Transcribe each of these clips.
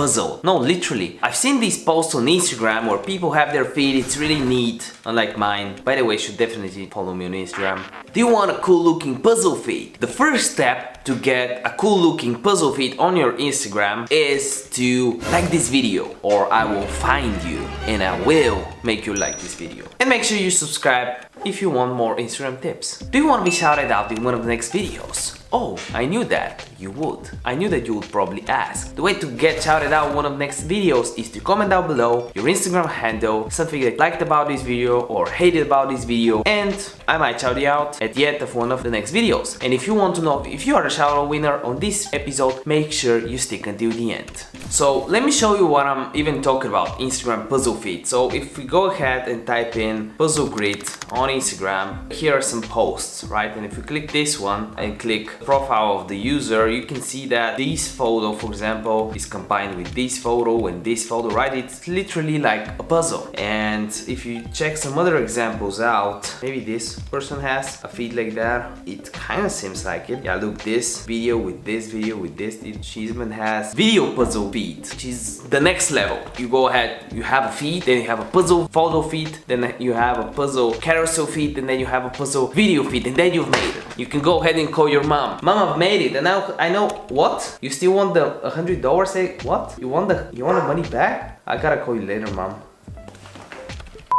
puzzle. No, literally. I've seen these posts on Instagram where people have their feed, it's really neat, unlike mine. By the way, you should definitely follow me on Instagram. Do you want a cool looking puzzle feed? The first step to get a cool looking puzzle feed on your Instagram is to like this video, or I will find you and I will make you like this video. And make sure you subscribe if you want more Instagram tips. Do you want to be shouted out in one of the next videos? Oh, I knew that you would. I knew that you would probably ask. The way to get shouted out in one of the next videos is to comment down below your Instagram handle, something that you liked about this video or hated about this video, and I might shout you out at the end of one of the next videos. And if you want to know if you are the shout out winner on this episode, make sure you stick until the end. So let me show you what I'm even talking about, Instagram puzzle feed. So if we go ahead and type in puzzle grid on Instagram, here are some posts, right? And if we click this one and click profile of the user, you can see that this photo, for example, is combined with this photo and this photo, right? It's literally like a puzzle. And if you check some other examples out, maybe this person has a feed like that. It kind of seems like it. Yeah, look, this video with this video with this. She even has video puzzle feed, which is the next level. You go ahead, you have a feed, then you have a puzzle photo feed, then you have a puzzle carousel feed, and then you have a puzzle video feed, and then you've made it. You can go ahead and call your mom. Mom, I've made it, and now I know what? You still want the $100? Say what? You want the money back? I gotta call you later, mom.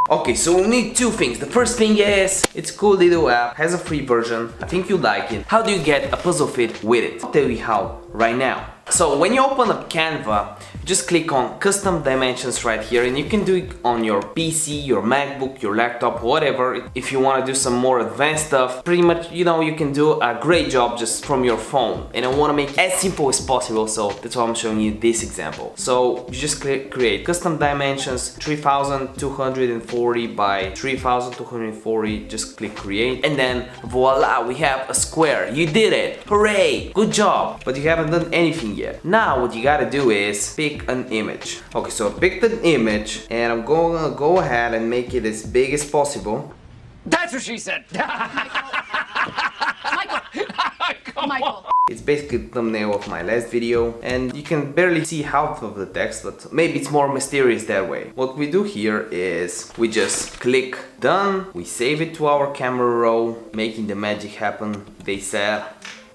Okay, so we need two things. The first thing is, it's a cool little app, has a free version. I think you like it. How do you get a puzzle feed with it? I'll tell you how right now. So when you open up Canva, just click on custom dimensions right here, and you can do it on your PC, your MacBook, your laptop, whatever. If you want to do some more advanced stuff, pretty much, you know, you can do a great job just from your phone. And I want to make it as simple as possible, so that's why I'm showing you this example. So you just create custom dimensions, 3240 by 3240, just click create, and then voila, we have a square. You did it! Hooray! Good job! But you haven't done anything yet. Now what you gotta do is pick an image. Okay, so I picked an image and I'm gonna go ahead and make it as big as possible. That's what she said. Michael. It's basically the thumbnail of my last video, and you can barely see half of the text, but maybe it's more mysterious that way. What we do here is we just click done, we save it to our camera roll, making the magic happen, they said,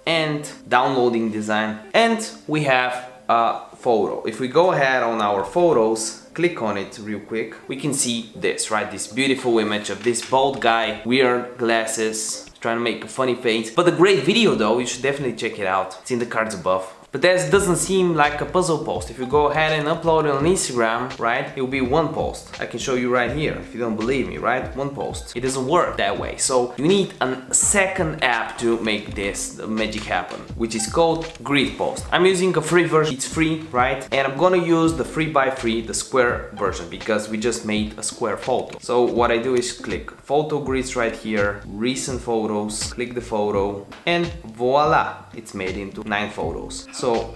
and downloading design, and we have a photo. If we go ahead on our photos, click on it real quick, we can see this, right? This beautiful image of this bald guy, weird glasses, trying to make a funny face. But a great video though, you should definitely check it out. It's in the cards above. But that doesn't seem like a puzzle post. If you go ahead and upload it on Instagram, right, it will be one post. I can show you right here if you don't believe me, right? One post. It doesn't work that way. So you need a second app to make this magic happen, which is called Grid Post. I'm using a free version. It's free, right? And I'm gonna use the 3x3, the square version, because we just made a square photo. So what I do is click photo grids right here, recent photos, click the photo, and voila, it's made into 9 photos. So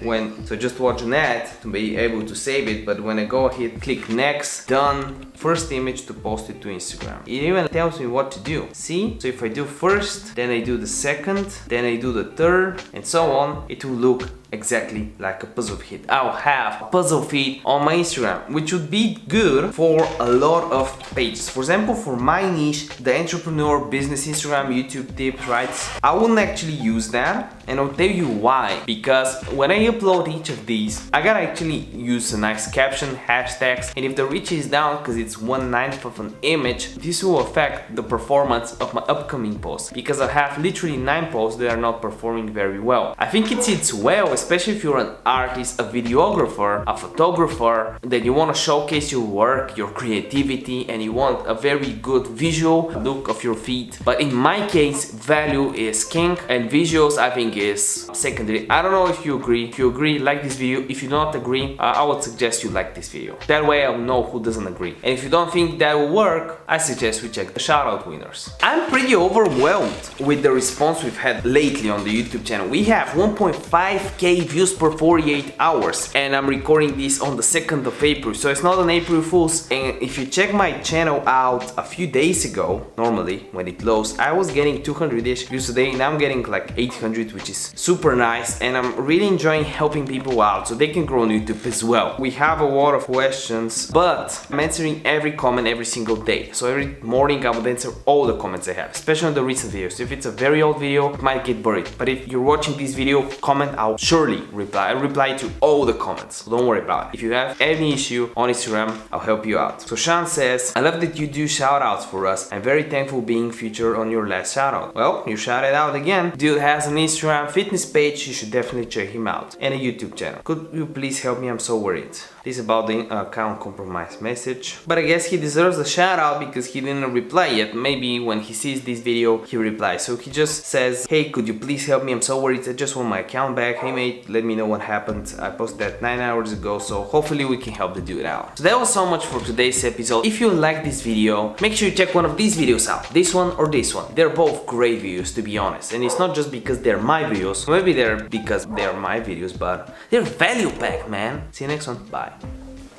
just watch an ad to be able to save it, but when I go ahead, click next, done, first image to post it to Instagram. It even tells me what to do. See? So if I do first, then I do the second, then I do the third, and so on, it will look exactly like a puzzle feed. I'll have a puzzle feed on my Instagram, which would be good for a lot of pages. For example, for my niche, the entrepreneur business Instagram, YouTube tips, right? I wouldn't actually use that, and I'll tell you why. Because when I upload each of these, I gotta actually use a nice caption, hashtags, and if the reach is down because it's 1/9 of an image, this will affect the performance of my upcoming posts, because I have literally 9 posts that are not performing very well. I think it sits well, especially if you're an artist, a videographer, a photographer, that you want to showcase your work, your creativity, and you want a very good visual look of your feed. But in my case, value is king and visuals I think is secondary. I don't know if you agree. If you agree, like this video. If you don't agree, I would suggest you like this video. That way I'll know who doesn't agree. And if you don't think that will work, I suggest we check the shoutout winners. I'm pretty overwhelmed with the response we've had lately on the YouTube channel. We have 1.5k views per 48 hours, and I'm recording this on the 2nd of April, so it's not an April Fool's. And if you check my channel out a few days ago, normally when it closed, I was getting 200-ish views a day, and I'm getting like 800, which is is super nice, and I'm really enjoying helping people out so they can grow on YouTube as well. We have a lot of questions, but I'm answering every comment every single day. So every morning I would answer all the comments I have, especially on the recent videos. If it's a very old video, it might get buried. But if you're watching this video, comment, I'll surely reply. I reply to all the comments, so don't worry about it. If you have any issue on Instagram, I'll help you out. So Sean says, I love that you do shout outs for us. I'm very thankful being featured on your last shout out. Well, you shouted out again. Dude has an Instagram fitness page, you should definitely check him out. And a YouTube channel. Could you please help me? I'm so worried. This is about the account compromise message. But I guess he deserves a shout out because he didn't reply yet. Maybe when he sees this video, he replies. So he just says, hey, could you please help me? I'm so worried. I just want my account back. Hey mate, let me know what happened. I posted that 9 hours ago, so hopefully we can help the dude out. So that was so much for today's episode. If you like this video, make sure you check one of these videos out. This one or this one. They're both great videos, to be honest. And it's not just because they're my videos. Maybe they're because they're my videos, but they're value packed, man. See you next one. Bye.